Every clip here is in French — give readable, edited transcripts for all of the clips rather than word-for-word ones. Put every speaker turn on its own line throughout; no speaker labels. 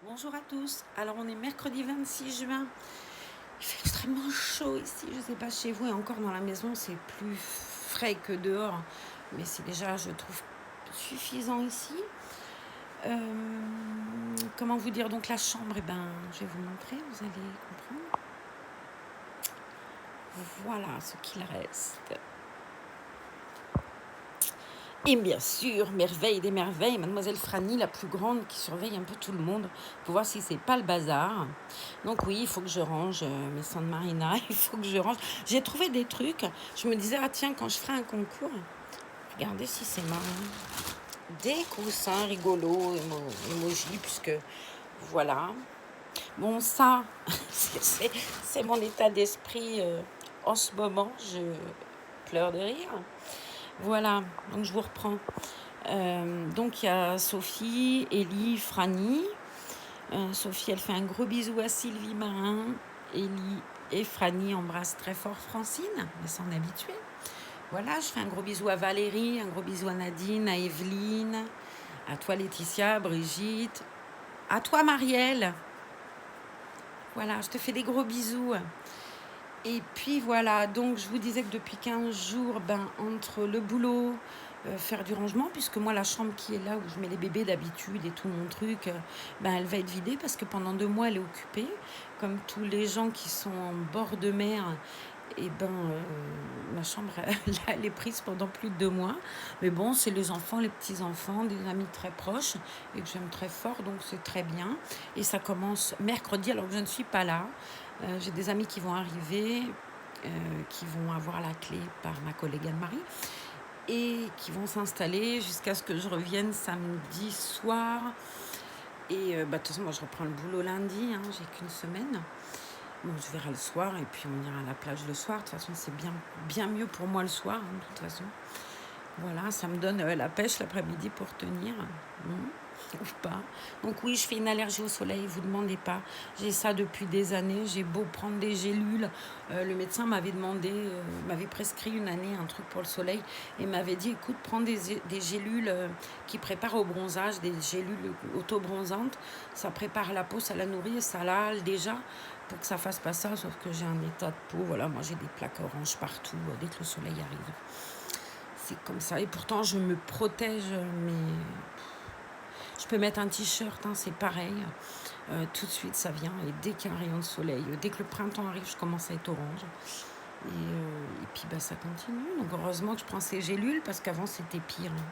Bonjour à tous. Alors on est mercredi 26 juin. Il fait extrêmement chaud ici. Je ne sais pas chez vous et encore dans la maison c'est plus frais que dehors. Mais c'est déjà je trouve suffisant ici. Comment vous dire donc la chambre, je vais vous montrer, vous allez comprendre. Voilà ce qu'il reste. Et bien sûr, merveille des merveilles, mademoiselle Franny, la plus grande, qui surveille un peu tout le monde pour voir si c'est pas le bazar. Donc oui, il faut que je range mes San Marina, il faut que je range. J'ai trouvé des trucs, je me disais, ah tiens, quand je ferai un concours, regardez si c'est marrant. Des coussins rigolos, emojis, puisque voilà. Bon, ça, c'est mon état d'esprit en ce moment, je pleure de rire. Voilà, donc je vous reprends. Donc il y a Sophie, Ellie, Franny. Sophie, elle fait un gros bisou à Sylvie Marin. Ellie et Franny embrassent très fort Francine, mais s'en habituer. Voilà, je fais un gros bisou à Valérie, un gros bisou à Nadine, à Evelyne, à toi Laetitia, Brigitte, à toi Marielle. Voilà, je te fais des gros bisous. Et puis voilà, donc je vous disais que depuis 15 jours, entre le boulot, faire du rangement, puisque moi la chambre qui est là où je mets les bébés d'habitude et tout mon truc, elle va être vidée parce que pendant 2 mois elle est occupée, comme tous les gens qui sont en bord de mer. Et ma chambre elle est prise pendant plus de 2 mois, mais bon, c'est les enfants, les petits enfants, des amis très proches et que j'aime très fort, donc c'est très bien. Et ça commence mercredi alors que je ne suis pas là. J'ai des amis qui vont arriver, qui vont avoir la clé par ma collègue Anne-Marie et qui vont s'installer jusqu'à ce que je revienne samedi soir. Et de toute façon, moi je reprends le boulot lundi, hein, j'ai qu'une semaine. Bon, je verrai le soir et puis on ira à la plage le soir. De toute façon, c'est bien mieux pour moi le soir, hein, de toute façon. Voilà, ça me donne la pêche l'après-midi pour tenir. Ou pas. Donc oui, je fais une allergie au soleil, vous ne demandez pas. J'ai ça depuis des années, j'ai beau prendre des gélules. Le médecin m'avait demandé, m'avait prescrit une année un truc pour le soleil et m'avait dit, écoute, prends des gélules qui préparent au bronzage, des gélules auto-bronzantes. Ça prépare la peau, ça la nourrit et ça la hale déjà pour que ça fasse pas ça, sauf que j'ai un état de peau. Voilà, moi j'ai des plaques oranges partout dès que le soleil arrive. C'est comme ça. Et pourtant, je me protège, mais je peux mettre un t-shirt, hein, c'est pareil. Tout de suite, ça vient. Et dès qu'il y a un rayon de soleil, dès que le printemps arrive, je commence à être orange. Et puis, ça continue. Donc, heureusement que je prends ces gélules parce qu'avant, c'était pire. Hein.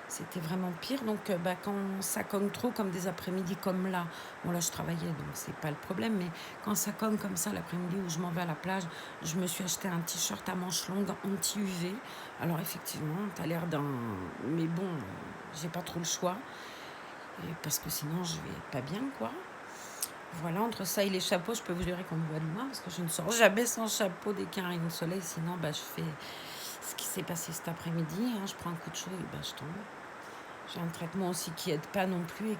C'était vraiment pire. Donc, quand ça cogne trop, comme des après-midi comme là, bon, là, je travaillais, donc c'est pas le problème. Mais quand ça cogne comme ça, l'après-midi où je m'en vais à la plage, je me suis acheté un t-shirt à manches longues anti-UV. Alors, effectivement, t'as l'air d'un. Mais bon, j'ai pas trop le choix. Parce que sinon, je vais pas bien, quoi. Voilà, entre ça et les chapeaux, je peux vous jurer qu'on me voit de moi, parce que je ne sors jamais sans chapeau dès qu'il y a un rayon de soleil. Sinon, je fais ce qui s'est passé cet après-midi. Hein, je prends un coup de chaud et je tombe. J'ai un traitement aussi qui aide pas non plus et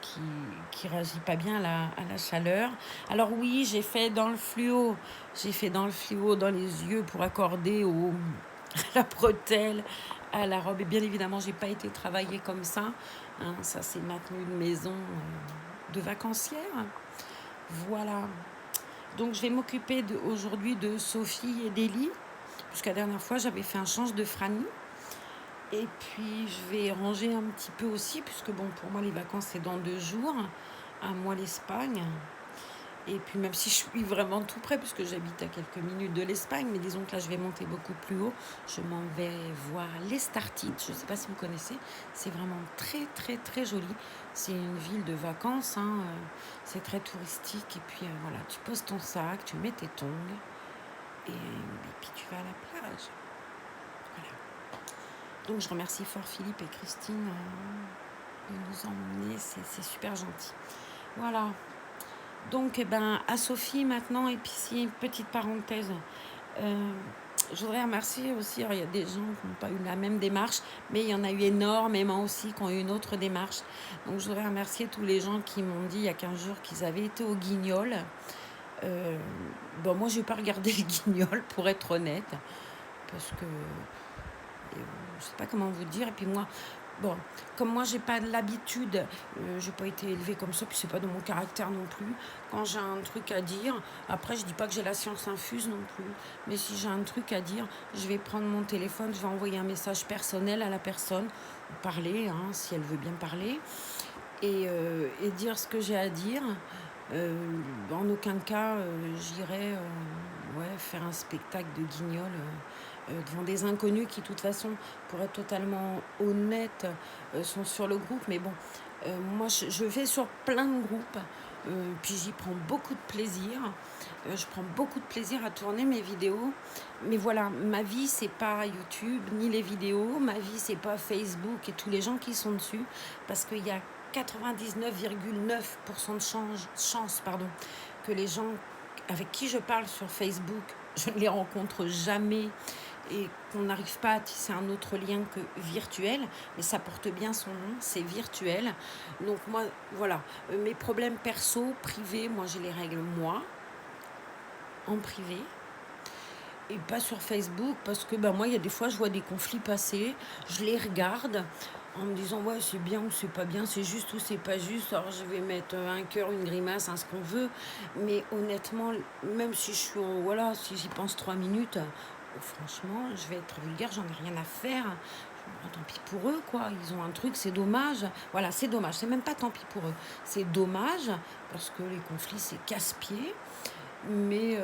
qui réagit pas bien à la chaleur. Alors oui, j'ai fait dans le fluo. J'ai fait dans le fluo dans les yeux pour accorder à la bretelle, à la robe. Et bien évidemment, j'ai pas été travailler comme ça. Hein, ça, c'est ma tenue de maison de vacancière. Voilà. Donc, je vais m'occuper aujourd'hui de Sophie et d'Élie. Puisque la dernière fois, j'avais fait un change de Franny. Et puis, je vais ranger un petit peu aussi, puisque bon, pour moi, les vacances, c'est dans 2 jours. À moi, l'Espagne. Et puis, même si je suis vraiment tout près, puisque j'habite à quelques minutes de l'Espagne, mais disons que là, je vais monter beaucoup plus haut. Je m'en vais voir l'Estartit. Je ne sais pas si vous connaissez. C'est vraiment très, très, très joli. C'est une ville de vacances. Hein. C'est très touristique. Et puis, voilà, tu poses ton sac, tu mets tes tongs. Et puis, tu vas à la plage. Voilà. Donc, je remercie fort Philippe et Christine de nous emmener. C'est super gentil. Voilà. Donc, à Sophie maintenant, et puis si une petite parenthèse, je voudrais remercier aussi, alors, il y a des gens qui n'ont pas eu la même démarche, mais il y en a eu énormément aussi qui ont eu une autre démarche. Donc, je voudrais remercier tous les gens qui m'ont dit il y a 15 jours qu'ils avaient été au Guignol. Moi, je n'ai pas regardé le Guignol, pour être honnête, parce que je ne sais pas comment vous dire. Et puis moi, Bon, comme moi, j'ai pas l'habitude, j'ai pas été élevée comme ça, puis c'est pas dans mon caractère non plus. Quand j'ai un truc à dire, après, je dis pas que j'ai la science infuse non plus, mais si j'ai un truc à dire, je vais prendre mon téléphone, je vais envoyer un message personnel à la personne, ou parler, hein, si elle veut bien parler, et dire ce que j'ai à dire. En aucun cas, j'irai ouais, faire un spectacle de guignol devant des inconnus qui, de toute façon, pour être totalement honnête, sont sur le groupe. Mais bon, moi, je vais sur plein de groupes, puis j'y prends beaucoup de plaisir. Je prends beaucoup de plaisir à tourner mes vidéos. Mais voilà, ma vie, c'est pas YouTube ni les vidéos. Ma vie, c'est pas Facebook et tous les gens qui sont dessus. Parce qu'il y a 99,9% de chance que les gens avec qui je parle sur Facebook, je ne les rencontre jamais et qu'on n'arrive pas à tisser un autre lien que virtuel, mais ça porte bien son nom, c'est virtuel. Donc moi, voilà, mes problèmes perso, privés, moi je les règle moi, en privé, et pas sur Facebook, parce que ben, moi, il y a des fois, je vois des conflits passer, je les regarde en me disant, ouais, c'est bien ou c'est pas bien, c'est juste ou c'est pas juste, alors je vais mettre un cœur, une grimace, ce qu'on veut, mais honnêtement, même si je suis en, voilà, si j'y pense 3 minutes, franchement, je vais être vulgaire, j'en ai rien à faire. Bon, tant pis pour eux, quoi. Ils ont un truc, c'est dommage. Voilà, c'est dommage. C'est même pas tant pis pour eux. C'est dommage parce que les conflits, c'est casse-pied. Mais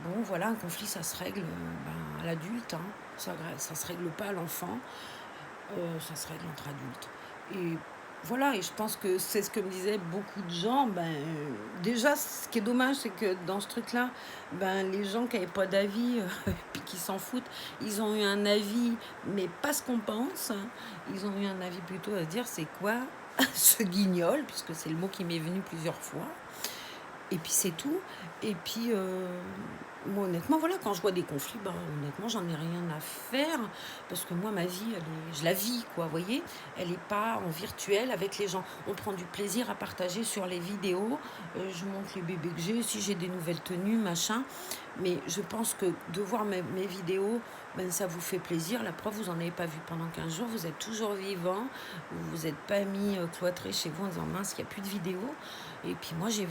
bon, voilà, un conflit, ça se règle ben, à l'adulte. Hein. Ça se règle pas à l'enfant. Ça se règle entre adultes. Et voilà, et je pense que c'est ce que me disaient beaucoup de gens. Ben, déjà, ce qui est dommage, c'est que dans ce truc-là, ben, les gens qui n'avaient pas d'avis, puis qui s'en foutent, ils ont eu un avis, mais pas ce qu'on pense. Hein. Ils ont eu un avis plutôt à se dire, c'est quoi ce guignol, puisque c'est le mot qui m'est venu plusieurs fois. Et puis c'est tout. Et puis, moi, honnêtement, voilà, quand je vois des conflits, ben, honnêtement, j'en ai rien à faire. Parce que moi, ma vie, je la vis, quoi, vous voyez. Elle n'est pas en virtuel avec les gens. On prend du plaisir à partager sur les vidéos. Je montre les bébés que j'ai, si j'ai des nouvelles tenues, machin. Mais je pense que de voir mes vidéos, ben, ça vous fait plaisir. La preuve, vous n'en avez pas vu pendant 15 jours. Vous êtes toujours vivant. Vous vous êtes pas mis cloîtré chez vous en disant, mince, il n'y a plus de vidéos. Et puis moi, j'ai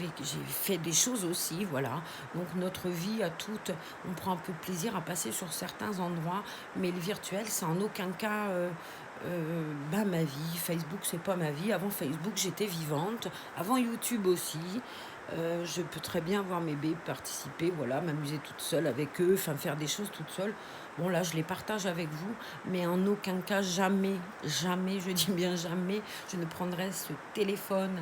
fait des choses aussi, voilà. Donc notre vie à toutes, on prend un peu de plaisir à passer sur certains endroits, mais le virtuel, c'est en aucun cas bah, ma vie. Facebook, c'est pas ma vie. Avant Facebook, j'étais vivante. Avant YouTube aussi. Je peux très bien voir mes bébés participer, voilà, m'amuser toute seule avec eux, enfin faire des choses toute seule. Bon, là, je les partage avec vous, mais en aucun cas, jamais, jamais, je dis bien jamais, je ne prendrai ce téléphone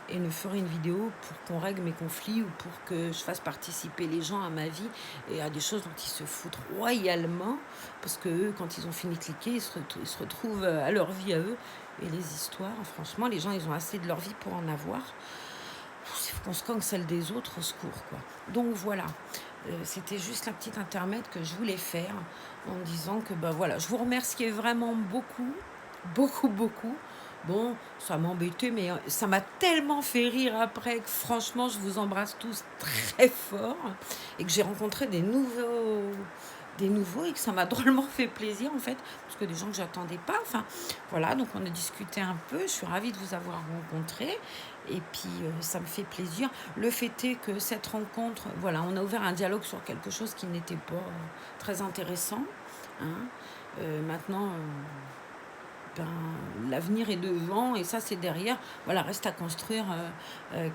et ne ferai une vidéo pour qu'on règle mes conflits ou pour que je fasse participer les gens à ma vie et à des choses dont ils se foutent royalement, parce que eux, quand ils ont fini de cliquer, ils se retrouvent à leur vie à eux. Et les histoires, franchement, les gens, ils ont assez de leur vie pour en avoir. Il faut qu'on se cogne celle des autres, au secours, quoi. Donc voilà, c'était juste la petite intermède que je voulais faire en disant que, ben voilà, je vous remerciais vraiment beaucoup, beaucoup, beaucoup. Bon, ça m'embêtait, mais ça m'a tellement fait rire après que franchement, je vous embrasse tous très fort et que j'ai rencontré des nouveaux et que ça m'a drôlement fait plaisir en fait, parce que des gens que j'attendais pas. Enfin, voilà, donc on a discuté un peu. Je suis ravie de vous avoir rencontré et puis ça me fait plaisir. Le fait est que cette rencontre, voilà, on a ouvert un dialogue sur quelque chose qui n'était pas très intéressant. Hein. Maintenant, ben, l'avenir est devant et ça c'est derrière. Voilà, reste à construire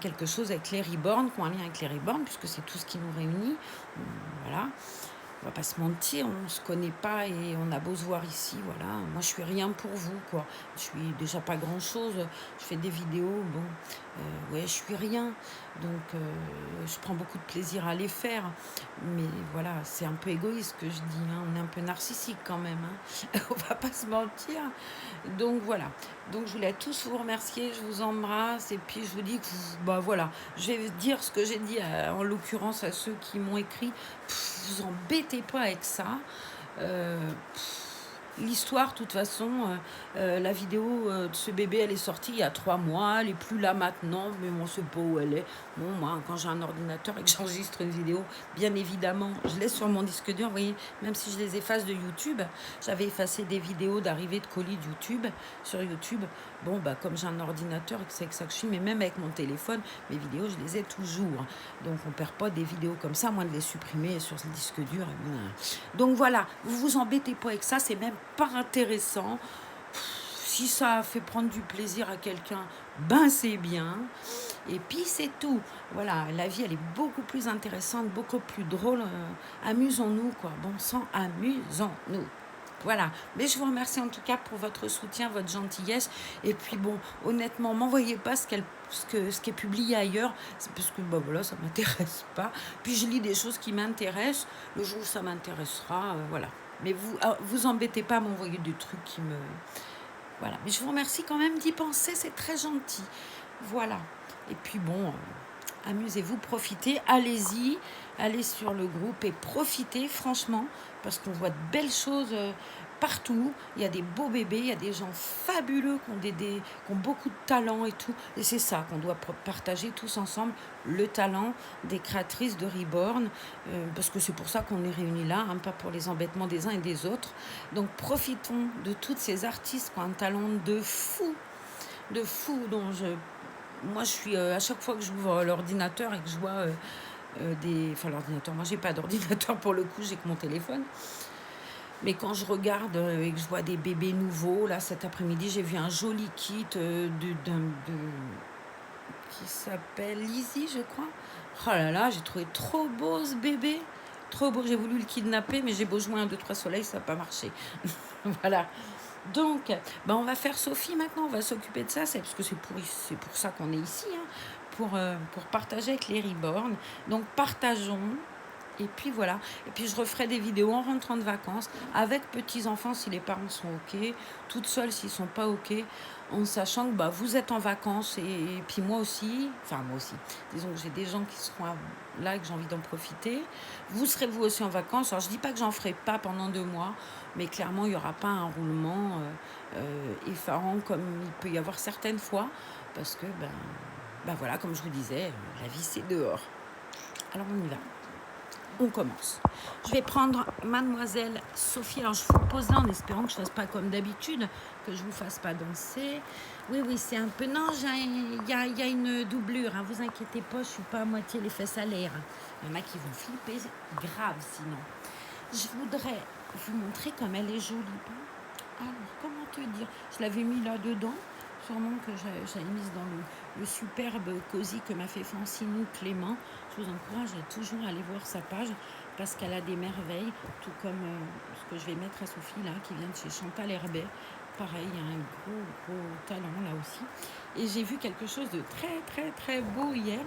quelque chose avec les Reborn, qui ont un lien avec les Reborn, puisque c'est tout ce qui nous réunit. Voilà, on va pas se mentir, on se connaît pas et on a beau se voir ici, voilà. Moi, je suis rien pour vous, quoi. Je suis déjà pas grand-chose. Je fais des vidéos, bon, ouais, je suis rien. Donc, je prends beaucoup de plaisir à les faire. Mais voilà, c'est un peu égoïste ce que je dis, hein. On est un peu narcissique quand même, hein. On va pas se mentir. Donc voilà. Donc je voulais tous vous remercier, je vous embrasse et puis je vous dis que bah voilà, je vais dire ce que j'ai dit en l'occurrence à ceux qui m'ont écrit. Vous embêtez pas avec ça. Euh, l'histoire, de toute façon, la vidéo de ce bébé, elle est sortie il y a 3 mois, elle est plus là maintenant, mais on ne sait pas où elle est. Bon, moi, quand j'ai un ordinateur et que j'enregistre une vidéo, bien évidemment, je laisse sur mon disque dur, vous voyez, même si je les efface de YouTube, j'avais effacé des vidéos d'arrivée de colis de YouTube, sur YouTube. Bon, bah, comme j'ai un ordinateur et que c'est que ça que je suis, mais même avec mon téléphone, mes vidéos, je les ai toujours. Donc, on ne perd pas des vidéos comme ça, à moins de les supprimer sur le disque dur. Donc, voilà, vous vous embêtez pas avec ça, c'est même pas intéressant. Si ça fait prendre du plaisir à quelqu'un, ben c'est bien. Et puis c'est tout. Voilà, la vie elle est beaucoup plus intéressante, beaucoup plus drôle. Amusons-nous quoi. Bon sang, amusons-nous. Voilà. Mais je vous remercie en tout cas pour votre soutien, votre gentillesse. Et puis bon, honnêtement, m'envoyez pas ce qui est publié ailleurs. C'est parce que bah voilà, ça m'intéresse pas. Puis je lis des choses qui m'intéressent. Le jour où ça m'intéressera, voilà. Mais vous embêtez pas à m'envoyer des trucs qui me... Voilà. Mais je vous remercie quand même d'y penser, c'est très gentil. Voilà. Et puis bon, amusez-vous, profitez, allez-y, allez sur le groupe et profitez franchement, parce qu'on voit de belles choses partout. Il y a des beaux bébés, il y a des gens fabuleux qui ont beaucoup de talent et tout. Et c'est ça qu'on doit partager tous ensemble, le talent des créatrices de Reborn, parce que c'est pour ça qu'on est réunis là, hein, pas pour les embêtements des uns et des autres. Donc profitons de toutes ces artistes qui ont un talent de fou dont moi je suis à chaque fois que j'ouvre l'ordinateur et que je vois enfin l'ordinateur, moi j'ai pas d'ordinateur pour le coup, j'ai que mon téléphone, mais quand je regarde et que je vois des bébés nouveaux, là cet après-midi j'ai vu un joli kit qui s'appelle Lizzie je crois. Oh là là, j'ai trouvé trop beau ce bébé, trop beau. J'ai voulu le kidnapper mais j'ai beau jouer 1, 2, 3 soleils, ça n'a pas marché. Voilà. Donc, ben on va faire Sophie maintenant, on va s'occuper de ça, c'est parce que c'est pour ça qu'on est ici, hein, pour partager avec les Reborn. Donc, partageons. Et puis voilà. Et puis je referai des vidéos en rentrant de vacances, avec petits-enfants si les parents sont OK, toutes seules s'ils ne sont pas OK, en sachant que bah, vous êtes en vacances et puis moi aussi, disons que j'ai des gens qui seront là et que j'ai envie d'en profiter. Vous serez vous aussi en vacances. Alors je ne dis pas que j'en ferai pas pendant 2 mois, mais clairement il n'y aura pas un roulement effarant comme il peut y avoir certaines fois, parce que ben voilà, comme je vous disais, la vie c'est dehors. Alors on y va. On commence. Je vais prendre mademoiselle Sophie. Alors, je vous pose là en espérant que je ne fasse pas comme d'habitude, que je ne vous fasse pas danser. Oui, c'est un peu... Non, il y a une doublure. Hein. Vous inquiétez pas, je ne suis pas à moitié les fesses à l'air. Il y en a qui vont flipper grave sinon. Je voudrais vous montrer comme elle est jolie. Alors, comment te dire? Je l'avais mis là-dedans. Sûrement que j'avais mise dans le superbe cosy que m'a fait Francine Clément. Je vous encourage à toujours aller voir sa page parce qu'elle a des merveilles, tout comme ce que je vais mettre à Sophie là, qui vient de chez Chantal Herbet. Pareil, il y a un gros talent là aussi. Et j'ai vu quelque chose de très beau hier.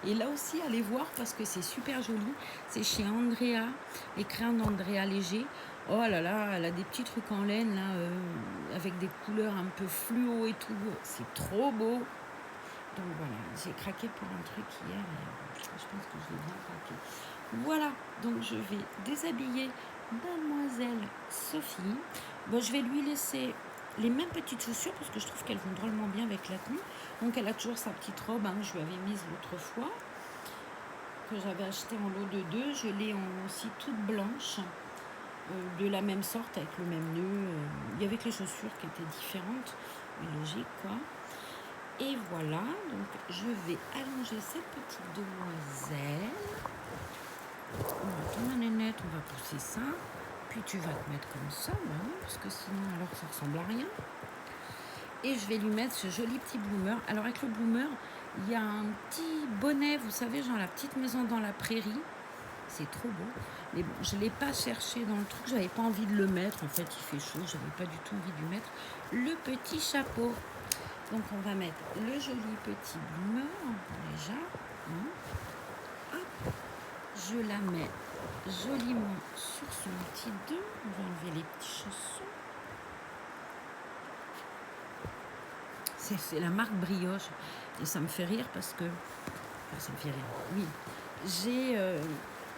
Et là aussi, allez voir parce que c'est super joli. C'est chez Andrea, les crayons d'Andrea Léger. Oh là là, elle a des petits trucs en laine là, avec des couleurs un peu fluo et tout. C'est trop beau. Donc voilà, j'ai craqué pour un truc hier et je pense que je l'ai bien craqué. Voilà, donc je vais déshabiller mademoiselle Sophie. Bon, je vais lui laisser les mêmes petites chaussures parce que je trouve qu'elles vont drôlement bien avec la tenue. Donc elle a toujours sa petite robe, hein, je lui avais mise l'autre fois, que j'avais achetée en lot de 2. Je l'ai aussi toute blanche, de la même sorte, avec le même nœud. Il y avait que les chaussures qui étaient différentes, mais logique quoi. Et voilà, donc je vais allonger cette petite demoiselle. On va tourner la nénette, on va pousser ça. Puis tu vas te mettre comme ça, parce que sinon alors ça ressemble à rien. Et je vais lui mettre ce joli petit bloomer. Alors avec le bloomer, il y a un petit bonnet, vous savez, genre la petite maison dans la prairie. C'est trop beau. Mais bon, je ne l'ai pas cherché dans le truc, j'avais pas envie de le mettre. En fait, il fait chaud, j'avais pas du tout envie de lui mettre le petit chapeau. Donc on va mettre le joli petit bloomer déjà. Hop. Je la mets joliment sur son petit dos. On va enlever les petits chaussons. C'est la marque Brioche. Et ça me fait rire parce que... Enfin, ça me fait rire. Oui. J'ai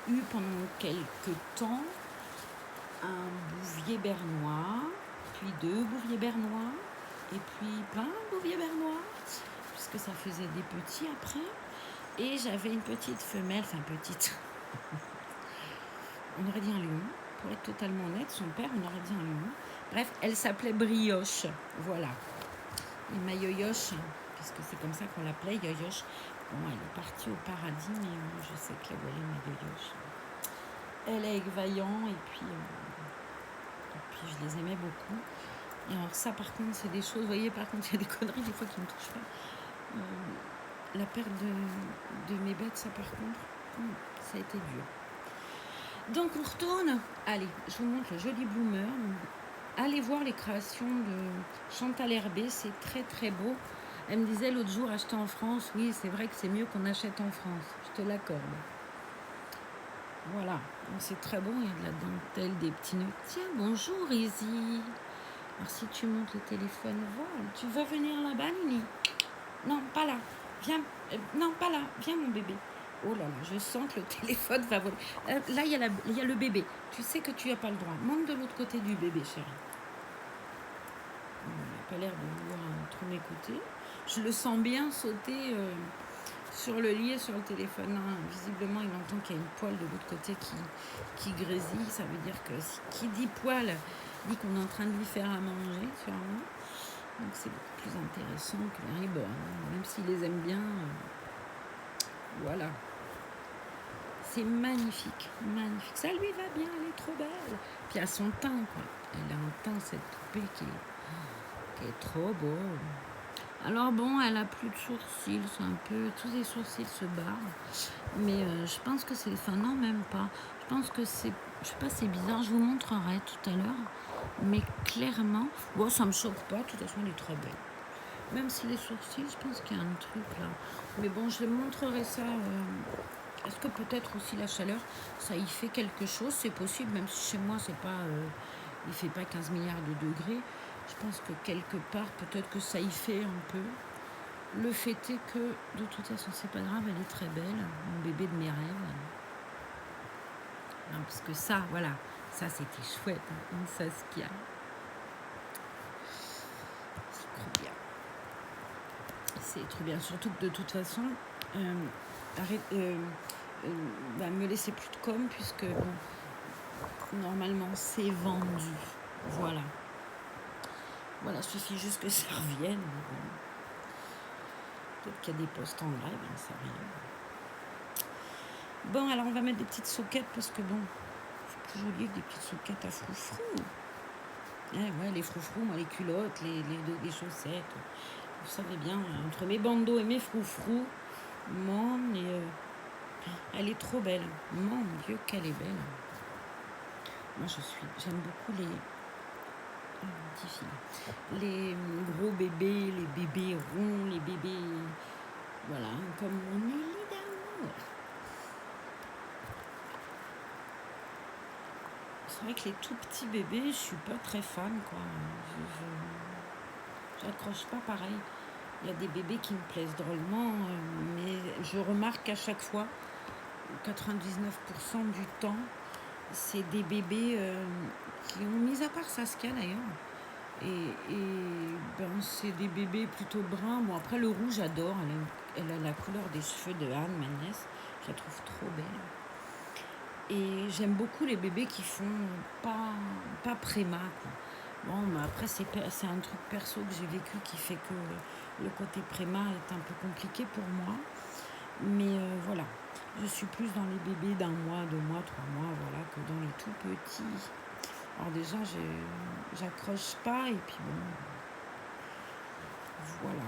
eu pendant quelques temps un bouvier bernois puis 2 bouviers bernois, et puis plein de bouviers bernois, puisque ça faisait des petits après. Et j'avais une petite femelle, enfin petite, on aurait dit un lion, pour être totalement honnête, son père, on aurait dit un lion. Bref, elle s'appelait Brioche, voilà. Et ma Yoyoche, puisque c'est comme ça qu'on l'appelait, Yoyoche, bon, elle est partie au paradis, mais je sais que là où elle est, ma Yoyoche. Elle est vaillant, et puis je les aimais beaucoup. Et alors ça, par contre, c'est des choses, vous voyez, par contre, il y a des conneries des fois qui ne me touchent pas. La perte de mes bêtes, ça par contre, ça a été dur. Donc on retourne. Allez, je vous montre le joli bloomer. Allez voir les créations de Chantal Herbé, c'est très très beau. Elle me disait l'autre jour, acheter en France, oui, c'est vrai que c'est mieux qu'on achète en France, je te l'accorde. Voilà, c'est très beau, il y a de la dentelle, des petits nœuds. Tiens, bonjour Izzy. Alors si tu montes le téléphone, voilà. Tu veux venir là-bas, Nini? Non, pas là. Viens, non, pas là. Viens, mon bébé. Oh là là, je sens que le téléphone va voler. Là, il y a le bébé. Tu sais que tu n'as pas le droit. Monte de l'autre côté du bébé, chérie. Il n'a pas l'air de vouloir trop m'écouter. Je le sens bien sauter sur le lit et sur le téléphone. Non, visiblement, il entend qu'il y a une poêle de l'autre côté qui grésille. Ça veut dire que qui dit poêle dit qu'on est en train de lui faire à manger, sûrement. Donc c'est beaucoup plus intéressant que les reborn, même s'il les aime bien. Voilà. C'est magnifique, magnifique. Ça lui va bien, elle est trop belle. Puis à son teint, quoi. Elle a un teint, cette poupée qui est trop beau. Alors bon, elle a plus de sourcils, c'est un peu... Tous les sourcils se barrent. Mais je pense que c'est... Enfin non, même pas. Je pense que c'est... Je sais pas, c'est bizarre. Je vous montrerai tout à l'heure. Mais clairement... Bon, ça me choque pas. De toute façon, elle est très belle. Même si les sourcils, je pense qu'il y a un truc là. Mais bon, je montrerai ça. Est-ce que peut-être aussi la chaleur, ça y fait quelque chose? C'est possible, même si chez moi, c'est pas... il fait pas 15 milliards de degrés. Je pense que quelque part, peut-être que ça y fait un peu. Le fait est que, de toute façon, c'est pas grave, elle est très belle. Mon bébé de mes rêves. Non, parce que ça, voilà, ça c'était chouette. Hein, une Saskia. C'est trop bien. C'est trop bien. Surtout que de toute façon, va me laisser plus de com, puisque bon, normalement, c'est vendu. Voilà. Voilà, il suffit juste que ça revienne. Peut-être qu'il y a des postes en live, j'en sais rien. Bon, alors on va mettre des petites soquettes parce que bon, c'est plus joli que des petites soquettes à froufrou. Ouais, les froufrous, moi, les culottes, les chaussettes. Vous savez bien, entre mes bandeaux et mes froufrous, elle est trop belle. Mon Dieu, qu'elle est belle. Moi, j'aime beaucoup les gros bébés, les bébés ronds, les bébés, voilà, comme mon Élie d'amour. C'est vrai que les tout petits bébés, je suis pas très fan, quoi. J'accroche pas pareil. Il y a des bébés qui me plaisent drôlement, mais je remarque qu'à chaque fois, 99% du temps, c'est des bébés qui ont, mis à part Saskia d'ailleurs, et ben, c'est des bébés plutôt bruns. Bon, après le rouge, j'adore. Elle a la couleur des cheveux de Anne, ma nièce. Je la trouve trop belle. Et j'aime beaucoup les bébés qui font pas préma, quoi. Bon, mais après, c'est un truc perso que j'ai vécu qui fait que le côté préma est un peu compliqué pour moi. Mais voilà, je suis plus dans les bébés d'1 mois, 2 mois, 3 mois, voilà, que dans les tout petits. Alors déjà, j'accroche pas, et puis bon, voilà.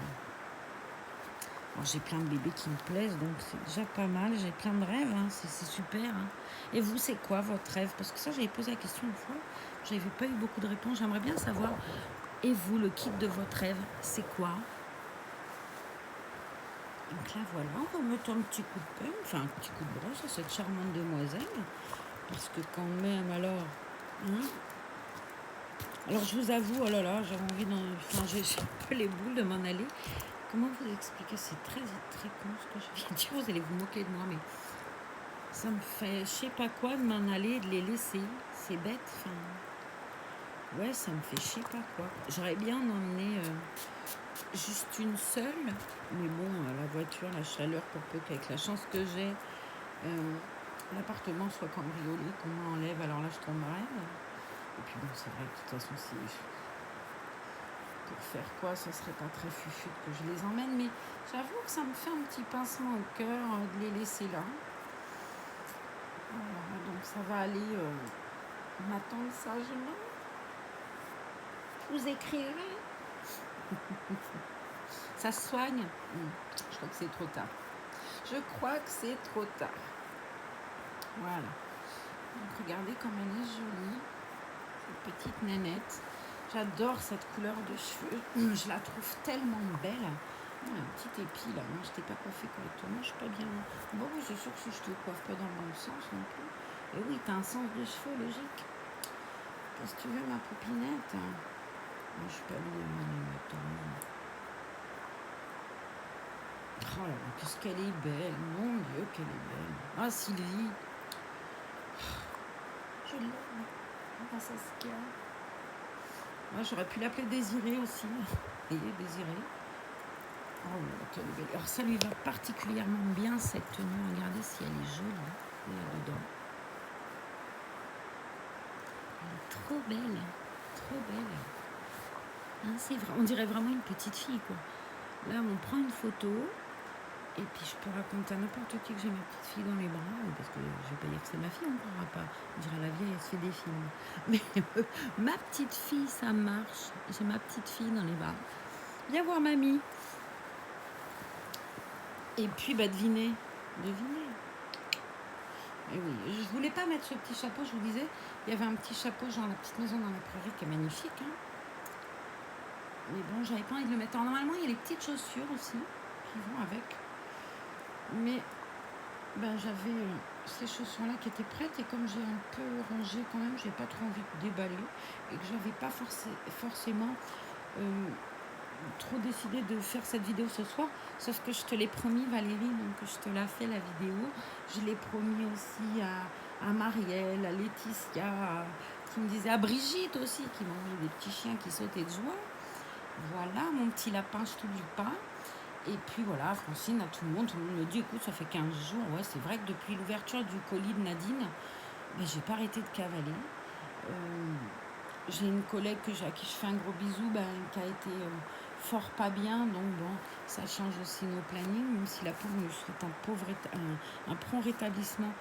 Alors j'ai plein de bébés qui me plaisent, donc c'est déjà pas mal. J'ai plein de rêves, hein, c'est super. Hein. Et vous, c'est quoi votre rêve? Parce que ça, j'avais posé la question une fois, j'avais pas eu beaucoup de réponses. J'aimerais bien savoir, et vous, le kit de votre rêve, c'est quoi? Donc là, voilà, on va mettre un petit coup de pelle, enfin un petit coup de brosse à cette charmante demoiselle. Parce que quand même, alors... Hein, alors je vous avoue, oh là là, j'ai envie j'ai un peu les boules de m'en aller. Comment vous expliquer? C'est très très con ce que je viens de dire. Vous allez vous moquer de moi, mais ça me fait je sais pas quoi de m'en aller, de les laisser. C'est bête. Enfin, Ouais, ça me fait chier pas quoi. J'aurais bien emmené juste une seule, mais bon, la voiture, la chaleur, pour peu qu'avec la chance que j'ai, euh, l'appartement soit cambriolé, qu'on m'enlève, alors là je tomberais. Et puis bon, c'est vrai que de toute façon, si pour faire quoi, ça serait pas très fufu que je les emmène, mais j'avoue que ça me fait un petit pincement au cœur de les laisser là. Voilà, donc ça va aller m'attendre sagement. Vous écrirez. Ça se soigne. Je crois que c'est trop tard. Je crois que c'est trop tard. Voilà. Donc regardez comme elle est jolie. Cette petite nénette. J'adore cette couleur de cheveux. Je la trouve tellement belle. Un petit épi là. Moi, je t'ai pas coiffé correctement. Je suis pas bien. Bon, oui, c'est sûr que si je te coiffe pas dans le bon sens non plus. Et oui, t'as un sens de cheveux logique. Qu'est-ce que tu veux, ma poupinette? Moi, je suis pas bien, ma nénette. Oh là là, qu'est-ce qu'elle est belle. Mon Dieu, qu'elle est belle. Ah, Sylvie. Je l'aime. Ah, Saskia. Moi, j'aurais pu l'appeler Désirée aussi. Et Désirée. Oh là là, quelle est belle. Alors, ça lui va particulièrement bien, cette tenue. Regardez si elle est jolie, là-dedans. Elle est trop belle. Trop belle. Hein, c'est vrai. On dirait vraiment une petite fille, quoi. Là, on prend une photo. Et puis je peux raconter à n'importe qui que j'ai ma petite fille dans les bras, parce que je vais pas dire que c'est ma fille, on ne croira pas. On dirait la vieille, elle se fait des films. Mais ma petite fille, ça marche. J'ai ma petite fille dans les bras. Viens voir mamie. Et puis, devinez. Devinez. Et oui, je voulais pas mettre ce petit chapeau, je vous disais. Il y avait un petit chapeau, genre la petite maison dans la prairie, qui est magnifique. Hein. Mais bon, j'avais pas envie de le mettre. Alors, normalement, il y a les petites chaussures aussi, qui vont avec. Mais j'avais ces chaussures-là qui étaient prêtes, et comme j'ai un peu rangé quand même, j'ai pas trop envie de déballer, et que j'avais pas forcément trop décidé de faire cette vidéo ce soir, sauf que je te l'ai promis, Valérie, donc je te l'ai fait la vidéo. Je l'ai promis aussi à Marielle, à Laetitia, qui me disait, à Brigitte aussi, qui mangeait des petits chiens qui sautaient de joie. Voilà, mon petit lapin, je t'oublie pas. Et puis voilà, Francine, à tout le monde me dit, écoute, ça fait 15 jours, ouais, c'est vrai que depuis l'ouverture du colis de Nadine, j'ai pas arrêté de cavaler. J'ai une collègue à qui je fais un gros bisou, qui a été fort pas bien, donc bon, ça change aussi nos plannings, même si la pauvre nous souhaite un prompt rétablissement,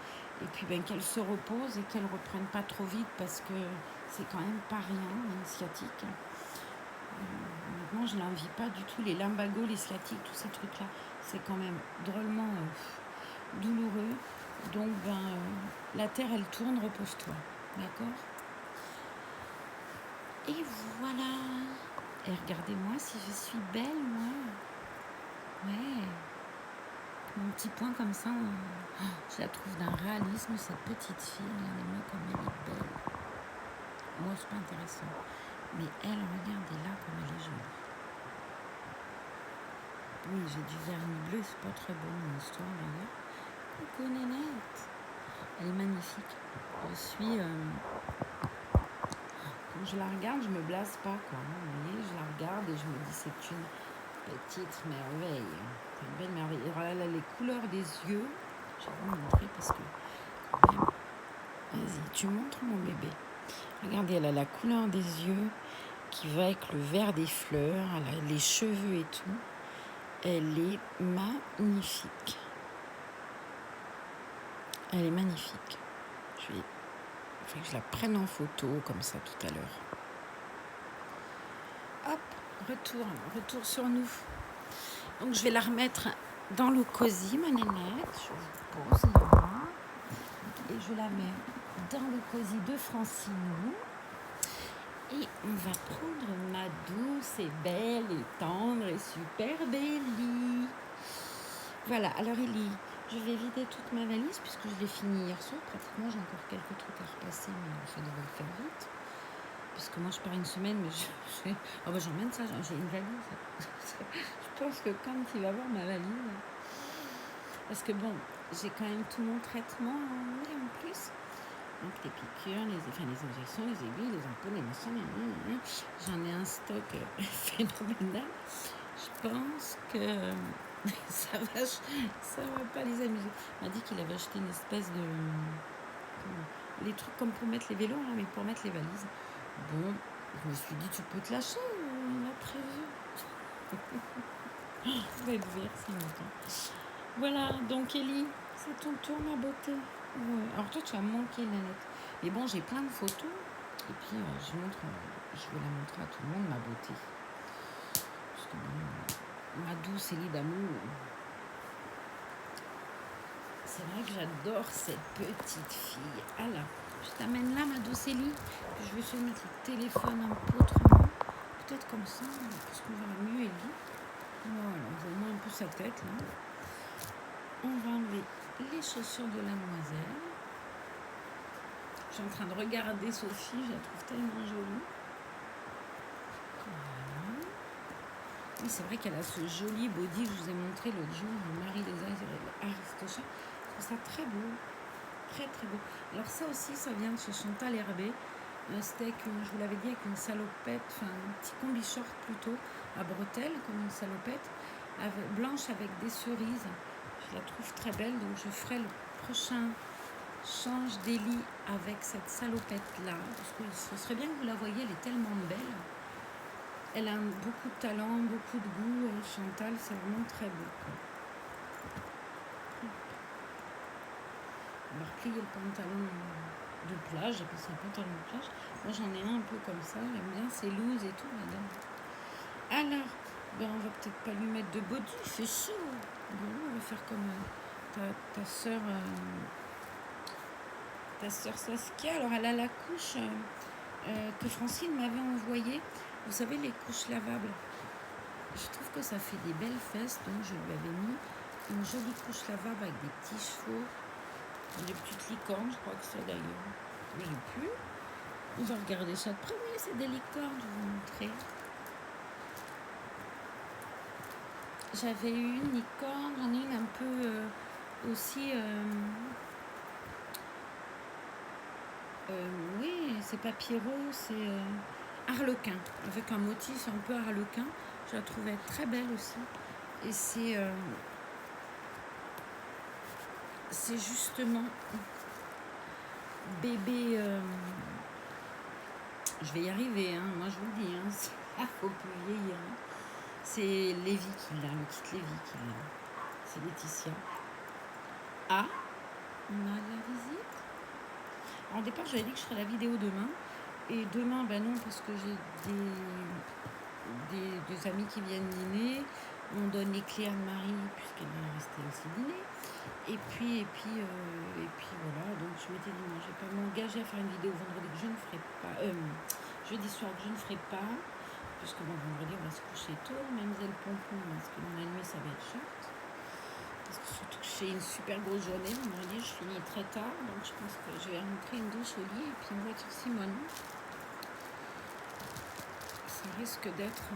et puis qu'elle se repose et qu'elle reprenne pas trop vite, parce que c'est quand même pas rien, une sciatique. Honnêtement, je n'envie pas du tout les lumbagos, les sciatiques, tous ces trucs-là. C'est quand même drôlement douloureux. Donc, la terre, elle tourne, repose-toi. D'accord? Et voilà. Et regardez-moi si je suis belle, moi. Ouais. Mon petit point comme ça, je la trouve d'un réalisme, cette petite fille. Regardez-moi comme elle est belle. Moi, c'est pas intéressant. Mais elle, regardez là comme elle est jolie. Oui, j'ai du vernis bleu, c'est pas très beau mon histoire d'ailleurs. Coucou Nénette. Elle est magnifique. Je suis... quand je la regarde, je me blase pas, quoi. Vous voyez, je la regarde et je me dis, c'est une petite merveille. C'est une belle merveille. Alors là, les couleurs des yeux, je vais vous montrer parce que... quand même... Vas-y, tu montres mon bébé. Regardez, elle a la couleur des yeux qui va avec le vert des fleurs, elle a les cheveux et tout. Elle est magnifique. Elle est magnifique. Il faut que je la prenne en photo comme ça tout à l'heure. Hop, retour sur nous. Donc je vais la remettre dans le cosy, ma nénette. Je vous pose là. Et je la mets dans le cosy de Francinou. Et on va prendre ma douce et belle et tendre et super Ellie. Voilà, alors Ellie, je vais vider toute ma valise puisque je l'ai fini hier soir. Pratiquement, j'ai encore quelques trucs à repasser, mais ça devrait le faire vite. Puisque moi, je pars une semaine, mais j'emmène ça, j'ai une valise. Je pense que quand il va voir ma valise, parce que bon, j'ai quand même tout mon traitement en plus. Donc les piqûres, les injections, les aiguilles, les ampoules, les machins, j'en ai un stock phénoménal. Je pense que ça va pas les amuser. Il m'a dit qu'il avait acheté une espèce de... les trucs comme pour mettre les vélos, hein, mais pour mettre les valises. Bon, je me suis dit, tu peux te lâcher, il a prévu. Je vais être vert, c'est longtemps. Voilà, donc Ellie, c'est ton tour, ma beauté. Ouais. Alors toi, tu as manqué, Nanette. Mais bon, j'ai plein de photos. Et puis, je vais la montrer à tout le monde, ma beauté. Parce que bon, ma douce Ellie d'amour. C'est vrai que j'adore cette petite fille. Alors, je t'amène là, ma douce Ellie. Puis je vais essayer de mettre le téléphone un peu autrement. Peut-être comme ça, parce qu'on verra mieux Ellie. Voilà, on voit moins un peu sa tête, là. On va enlever les chaussures de la demoiselle. Je suis en train de regarder Sophie, je la trouve tellement jolie. Voilà. Oui, c'est vrai qu'elle a ce joli body que je vous ai montré l'autre jour, Marie les Aristochats. Je trouve ça très beau, très très beau. Alors ça aussi, ça vient de chez Chantal Herbet. C'était, je vous l'avais dit, avec une salopette, enfin un petit combi short plutôt, à bretelles, comme une salopette, blanche avec des cerises. Je la trouve très belle, donc je ferai le prochain change d'Ellie avec cette salopette là, parce que ce serait bien que vous la voyiez, elle est tellement belle. Elle a beaucoup de talent, beaucoup de goût, Chantal, c'est vraiment très beau. On va replier le pantalon de plage, j'appelle ça un pantalon de plage. Moi j'en ai un peu comme ça, j'aime bien, c'est loose et tout là-dedans. Alors, ben, on va peut-être pas lui mettre de body, il fait chaud. Bon, on va faire comme ta soeur Saskia. Alors elle a la couche que Francine m'avait envoyée. Vous savez, les couches lavables. Je trouve que ça fait des belles fesses, donc je lui avais mis une jolie couche lavable avec des petits chevaux, des petites licornes, je crois que c'est d'ailleurs. Je n'ai plus. On va regarder ça de près. Oui, c'est des licornes, je vais vous montrer. J'avais eu une licorne, j'en ai une un peu aussi. Oui, c'est pas Pierrot, c'est Harlequin, avec un motif un peu harlequin. Je la trouvais très belle aussi. Et c'est justement bébé. Je vais y arriver, hein, moi je vous le dis, hein, faut plus vieillir. Hein. C'est Lévi qui l'a, le petit Lévi qui l'a. C'est Laetitia. Ah, on a de la visite. Alors, au départ, j'avais dit que je ferais la vidéo demain. Et demain, ben non, parce que j'ai des amis qui viennent dîner. On donne les clés à Marie, puisqu'elle vient rester aussi dîner. Et puis voilà. Donc, je m'étais dit, non, je ne vais pas m'engager à faire une vidéo vendredi que je ne ferai pas. Jeudi soir que je ne ferai pas. Puisque bon, vendredi, on va se coucher tôt. Mademoiselle Pompon, parce que dans la nuit, ça va être short. Parce que surtout que j'ai une super grosse journée. Vendredi, je finis très tard. Donc, je pense que je vais rentrer une douche au lit et puis une voiture Simone. Ça risque d'être...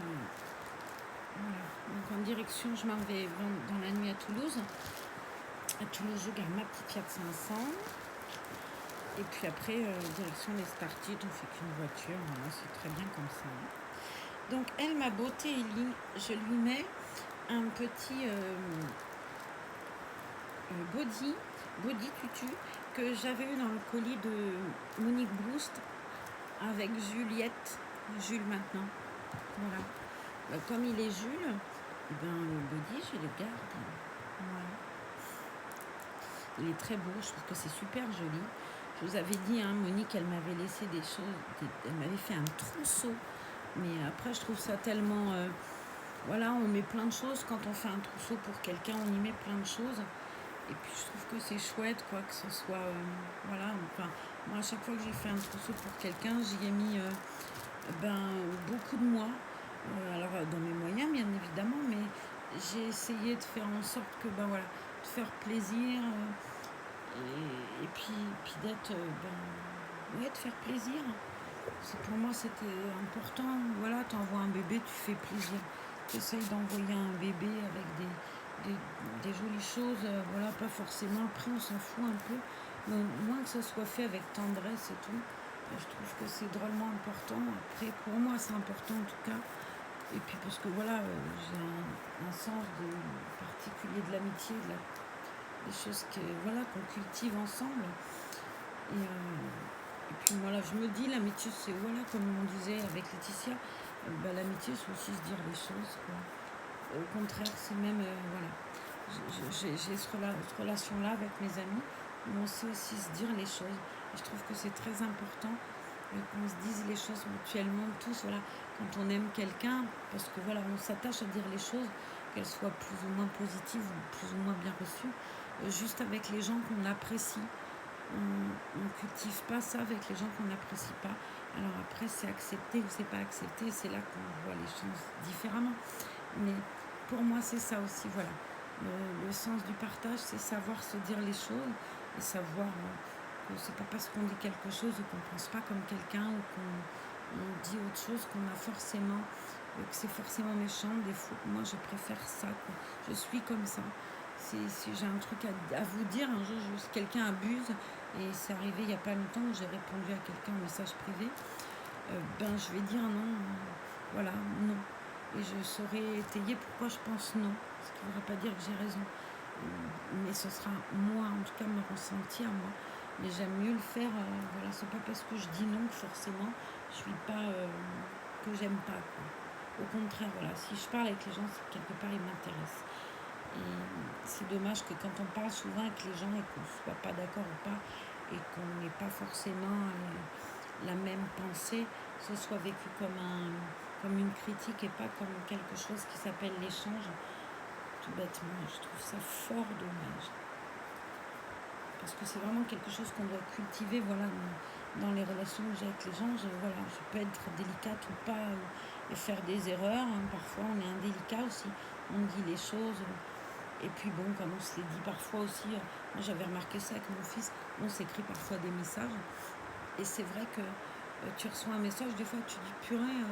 voilà. Donc, en direction, je m'en vais dans la nuit à Toulouse. À Toulouse, je garde ma petite Fiat 500. Et puis après, direction les Startides, on fait qu'une voiture. Voilà, c'est très bien comme ça. Donc, elle, ma beauté, je lui mets un petit body tutu que j'avais eu dans le colis de Monique Boost avec Jules maintenant. Voilà. Comme il est Jules, le body, je le garde. Voilà. Il est très beau, je trouve que c'est super joli. Je vous avais dit, hein, Monique, elle m'avait laissé des choses, elle m'avait fait un trousseau. Mais après, je trouve ça tellement... voilà, on met plein de choses. Quand on fait un trousseau pour quelqu'un, on y met plein de choses. Et puis, je trouve que c'est chouette, quoi, que ce soit... voilà, enfin, moi, à chaque fois que j'ai fait un trousseau pour quelqu'un, j'y ai mis beaucoup de moi. Alors, dans mes moyens, bien évidemment, mais j'ai essayé de faire en sorte que, voilà, de faire plaisir... et puis d'être de faire plaisir, pour moi c'était important. Voilà, t'envoies un bébé, tu fais plaisir, tu essayes d'envoyer un bébé avec des jolies choses, voilà, pas forcément le prix, on s'en fout un peu, mais au moins que ce soit fait avec tendresse et tout. Je trouve que c'est drôlement important. Après, pour moi, c'est important en tout cas. Et puis parce que voilà, j'ai un sens particulier de l'amitié, des choses voilà, qu'on cultive ensemble. Et puis voilà, je me dis, l'amitié, c'est voilà, comme on disait avec Laetitia, l'amitié, c'est aussi se dire les choses, quoi. Au contraire, c'est même, voilà, j'ai cette relation-là avec mes amis, où on sait aussi se dire les choses. Et je trouve que c'est très important qu'on se dise les choses mutuellement, tous, voilà, quand on aime quelqu'un, parce que voilà, on s'attache à dire les choses, qu'elles soient plus ou moins positives ou plus ou moins bien reçues, juste avec les gens qu'on apprécie. On ne cultive pas ça avec les gens qu'on n'apprécie pas. Alors après, c'est accepté ou c'est pas accepté, c'est là qu'on voit les choses différemment. Mais pour moi, c'est ça aussi, voilà. Le sens du partage, c'est savoir se dire les choses et savoir que c'est pas parce qu'on dit quelque chose ou qu'on pense pas comme quelqu'un ou qu'on dit autre chose qu'on a forcément, que c'est forcément méchant. Des fois, moi, je préfère ça, quoi. Je suis comme ça. Si j'ai un truc à vous dire, un jour, quelqu'un abuse, et c'est arrivé il n'y a pas longtemps où j'ai répondu à quelqu'un en message privé, je vais dire non, voilà, non. Et je saurais étayer pourquoi je pense non, ce qui ne voudrait pas dire que j'ai raison. Mais ce sera moi, en tout cas, me ressentir, moi. Mais j'aime mieux le faire, voilà, c'est pas parce que je dis non que forcément je suis pas, que j'aime pas, quoi. Au contraire, voilà, si je parle avec les gens, c'est que quelque part ils m'intéressent. Et c'est dommage que quand on parle souvent avec les gens et qu'on ne soit pas d'accord ou pas, et qu'on n'ait pas forcément la même pensée, ce soit vécu comme une critique et pas comme quelque chose qui s'appelle l'échange. Tout bêtement, je trouve ça fort dommage. Parce que c'est vraiment quelque chose qu'on doit cultiver, voilà, dans les relations que j'ai avec les gens. Voilà, je peux être délicate ou pas, et faire des erreurs, hein. Parfois on est indélicat aussi, on dit les choses. Et puis bon, comme on se les dit parfois aussi, moi j'avais remarqué ça avec mon fils, on s'écrit parfois des messages. Et c'est vrai que tu reçois un message, des fois tu dis purée,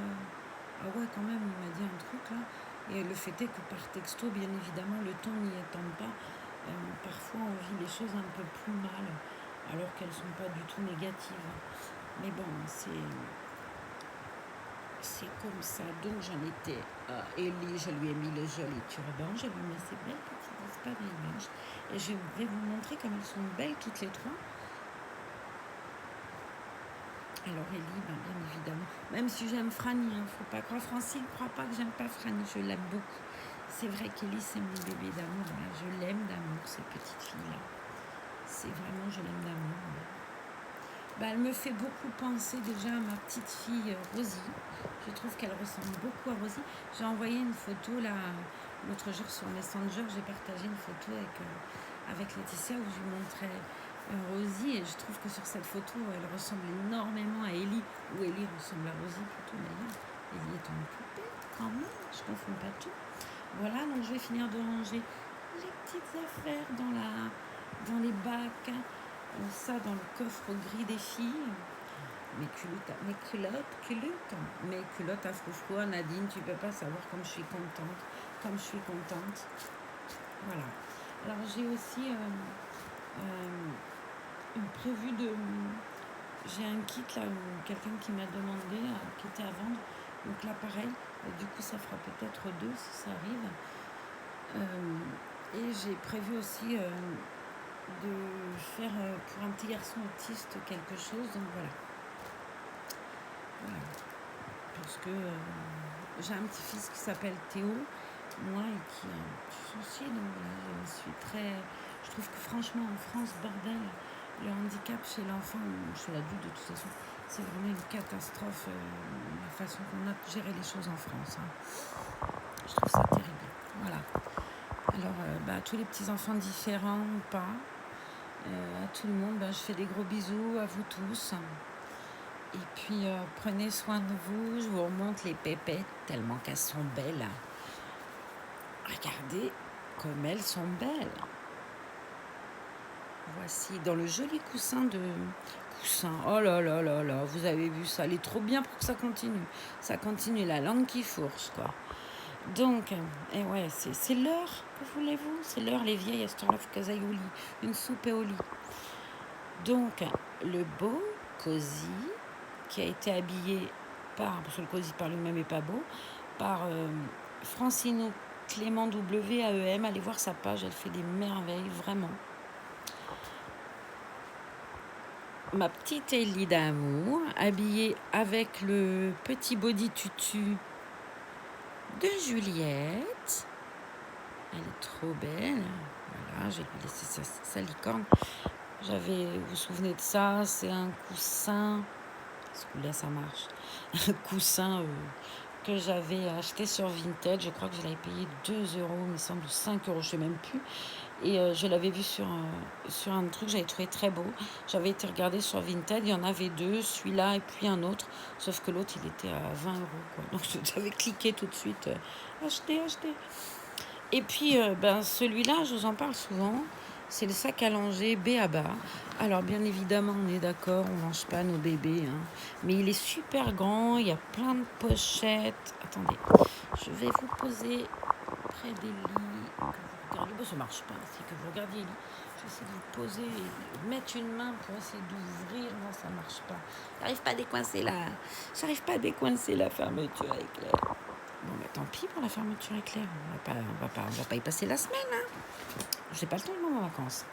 ah ouais quand même, il m'a dit un truc là. Et le fait est que par texto, bien évidemment, le temps n'y étant pas, parfois on vit les choses un peu plus mal, alors qu'elles ne sont pas du tout négatives. Mais bon, c'est comme ça. Donc j'en étais à Ellie, je lui ai mis le joli turban, je lui ai mis ces belles petites espadrilles. Et je vais vous montrer comme elles sont belles toutes les trois. Alors Ellie, bien évidemment, même si j'aime Franny, il ne faut pas croire, Francine ne croit pas que j'aime pas Franny, je l'aime beaucoup. C'est vrai qu'Ellie, c'est mon bébé d'amour, voilà. Je l'aime d'amour, cette petite fille-là. C'est vraiment, je l'aime d'amour. Elle me fait beaucoup penser déjà à ma petite fille Rosie. Je trouve qu'elle ressemble beaucoup à Rosie. J'ai envoyé une photo là, l'autre jour sur Messenger, j'ai partagé une photo avec Laetitia où je lui montrais Rosie, et je trouve que sur cette photo, elle ressemble énormément à Ellie, ou Ellie ressemble à Rosie plutôt d'ailleurs. Ellie est en poupée quand même, je ne confonds pas tout. Voilà, donc je vais finir de ranger les petites affaires dans les bacs, ça dans le coffre gris des filles. Mes culottes à froufrou, Nadine, tu peux pas savoir comme je suis contente, voilà. Alors j'ai aussi prévu j'ai un kit là, quelqu'un qui m'a demandé, qui était à vendre, donc là pareil, du coup ça fera peut-être 2 si ça arrive. Et j'ai prévu aussi de faire pour un petit garçon autiste quelque chose, donc voilà. Parce que j'ai un petit fils qui s'appelle Théo, moi, et qui a un petit souci, donc voilà, je trouve que franchement en France, bordel, le handicap chez l'enfant ou chez l'adulte de toute façon, c'est vraiment une catastrophe, la façon qu'on a de gérer les choses en France, hein. Je trouve ça terrible, voilà. Alors tous les petits enfants différents ou pas, à tout le monde, je fais des gros bisous à vous tous. Et puis prenez soin de vous, je vous remonte les pépettes tellement qu'elles sont belles. Regardez comme elles sont belles. Voici dans le joli coussin. Oh là là là là, vous avez vu ça, elle est trop bien pour que ça continue. Ça continue, la langue qui fourche, quoi. Donc, et ouais, c'est l'heure, que voulez-vous? C'est l'heure, les vieilles, à cette heure-là, faut qu'elles aillent au lit. Une soupe et au lit. Donc, le beau cosy qui a été habillé parce que le cosy par lui-même n'est pas beau, par Francine Clément WAEM. Allez voir sa page, elle fait des merveilles, vraiment. Ma petite Ellie d'amour, habillée avec le petit body tutu de Juliette. Elle est trop belle. Voilà, j'ai laissé sa licorne. Vous vous souvenez de ça? C'est un coussin. Ce coup-là, ça marche. Un coussin que j'avais acheté sur Vinted. Je crois que je l'avais payé 2 euros, il me semble, 5 euros, je ne sais même plus. Et je l'avais vu sur un truc, j'avais trouvé très beau. J'avais été regarder sur Vinted, il y en avait deux, celui-là et puis un autre. Sauf que l'autre, il était à 20 euros, quoi. Donc j'avais cliqué tout de suite, acheter, acheter. Et puis, celui-là, je vous en parle souvent. C'est le sac à langer B.A.B.A. Alors, bien évidemment, on est d'accord, on ne mange pas nos bébés. Hein. Mais il est super grand, il y a plein de pochettes. Attendez, je vais vous poser près des lits. Que vous regardez. Bon, ça ne marche pas, c'est que vous regardiez les lits. Je vais essayer de vous poser, mettre une main pour essayer d'ouvrir. Non, ça ne marche pas. J'arrive pas à décoincer la fermeture éclair. Bon, bah, tant pis pour la fermeture éclair. On va pas y passer la semaine. Hein. J'ai pas le temps de prendre mes vacances.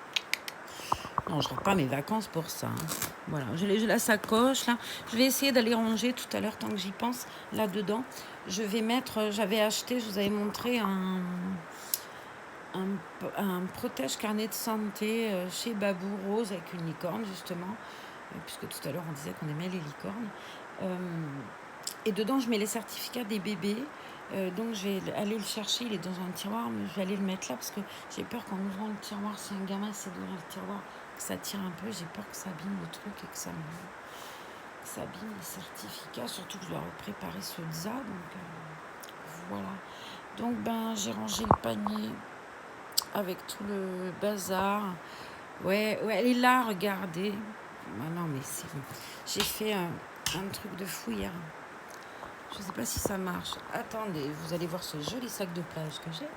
Non, je ne pas mes vacances pour ça. Hein. Voilà, j'ai la sacoche là. Je vais essayer d'aller ranger tout à l'heure tant que j'y pense. Là-dedans, je vais mettre. J'avais acheté, je vous avais montré un protège carnet de santé chez Babou Rose avec une licorne justement. Puisque tout à l'heure on disait qu'on aimait les licornes. Et dedans, je mets les certificats des bébés. Donc, je vais aller le chercher. Il est dans un tiroir, mais je vais aller le mettre là parce que j'ai peur qu'en ouvrant le tiroir, si un gamin essaie d'ouvrir le tiroir, que ça tire un peu. J'ai peur que ça abîme le truc et que ça abîme les certificats. Surtout que je dois préparer ce DSA. Donc, voilà. Donc, j'ai rangé le panier avec tout le bazar. Ouais, elle est là, regardez. Non, mais c'est bon. J'ai fait un truc de fou hier. Je ne sais pas si ça marche. Attendez, vous allez voir ce joli sac de plage que j'ai.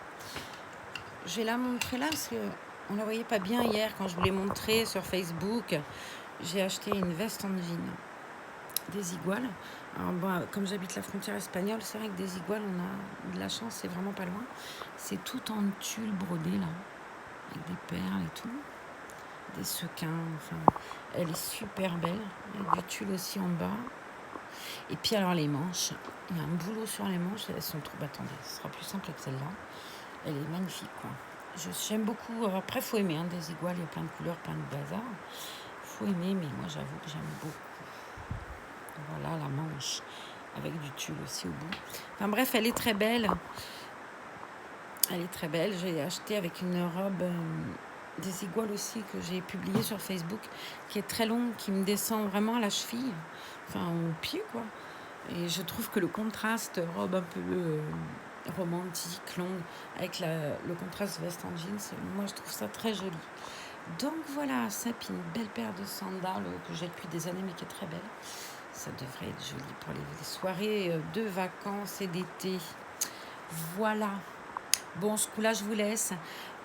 Je vais la montrer là parce qu'on ne la voyait pas bien hier quand je vous l'ai montré sur Facebook. J'ai acheté une veste en jean des Iguales. Alors, comme j'habite la frontière espagnole, c'est vrai que des Iguales, on a de la chance, c'est vraiment pas loin. C'est tout en tulle brodé là, avec des perles et tout. Des sequins, enfin, elle est super belle. Il y a du tulle aussi en bas. Et puis alors les manches, il y a un boulot sur les manches, elles sont trop... attendez, ce sera plus simple que celle-là. Elle est magnifique, quoi. J'aime beaucoup. Après, faut aimer, hein, des Iguales, il y a plein de couleurs, plein de bazar. Faut aimer, mais moi j'avoue que j'aime beaucoup. Voilà la manche, avec du tulle aussi au bout. Enfin bref, elle est très belle. Elle est très belle. J'ai acheté avec une robe des Iguales aussi que j'ai publiée sur Facebook, qui est très longue, qui me descend vraiment à la cheville, enfin au pied, quoi. Et je trouve que le contraste robe un peu romantique, longue, avec le contraste veste en jeans, moi je trouve ça très joli. Donc voilà, ça, puis une belle paire de sandales que j'ai depuis des années mais qui est très belle. Ça devrait être joli pour les soirées de vacances et d'été. Voilà. Bon, ce coup-là, je vous laisse.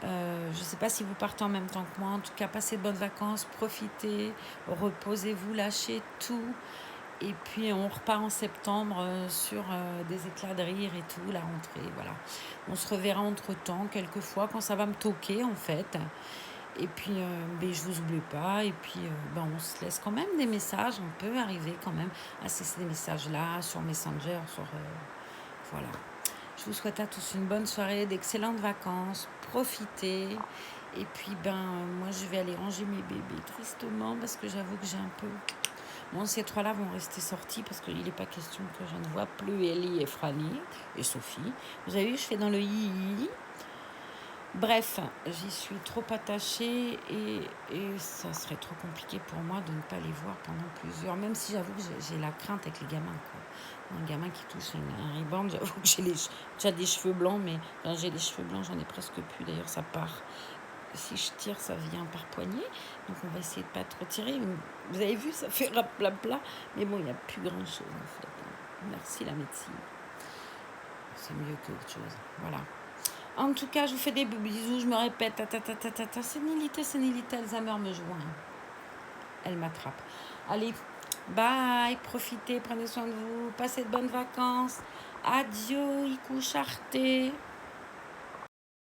Je ne sais pas si vous partez en même temps que moi. En tout cas, passez de bonnes vacances, profitez, reposez-vous, lâchez tout. Et puis, on repart en septembre sur des éclats de rire et tout, la rentrée, voilà. On se reverra entre-temps, quelquefois, quand ça va me toquer, en fait. Et puis, je vous oublie pas. Et puis, on se laisse quand même des messages. On peut arriver quand même à cesser des messages-là sur Messenger, voilà. Je vous souhaite à tous une bonne soirée, d'excellentes vacances. Profitez. Et puis, moi, je vais aller ranger mes bébés tristement parce que j'avoue que j'ai un peu... Bon, ces trois-là vont rester sortis parce qu'il n'est pas question que je ne vois plus Ellie et Franny et Sophie. Vous avez vu, je fais dans le yi. Bref, j'y suis trop attachée et ça serait trop compliqué pour moi de ne pas les voir pendant plusieurs... Même si j'avoue que j'ai la crainte avec les gamins, quoi. Un gamin qui touche un rebound, j'avoue que j'ai déjà des cheveux blancs, mais j'ai des cheveux blancs, j'en ai presque plus. D'ailleurs, ça part. Si je tire, ça vient par poignée. Donc, on va essayer de ne pas trop tirer. Vous avez vu, ça fait rapla-pla. Mais bon, il n'y a plus grand-chose, en fait. Merci, la médecine. C'est mieux qu'autre chose. Voilà. En tout cas, je vous fais des bisous. Je me répète. Sénilité, Alzheimer me joint. elle m'attrape. Allez, bye, profitez, prenez soin de vous, passez de bonnes vacances. Adieu, Ikusharte.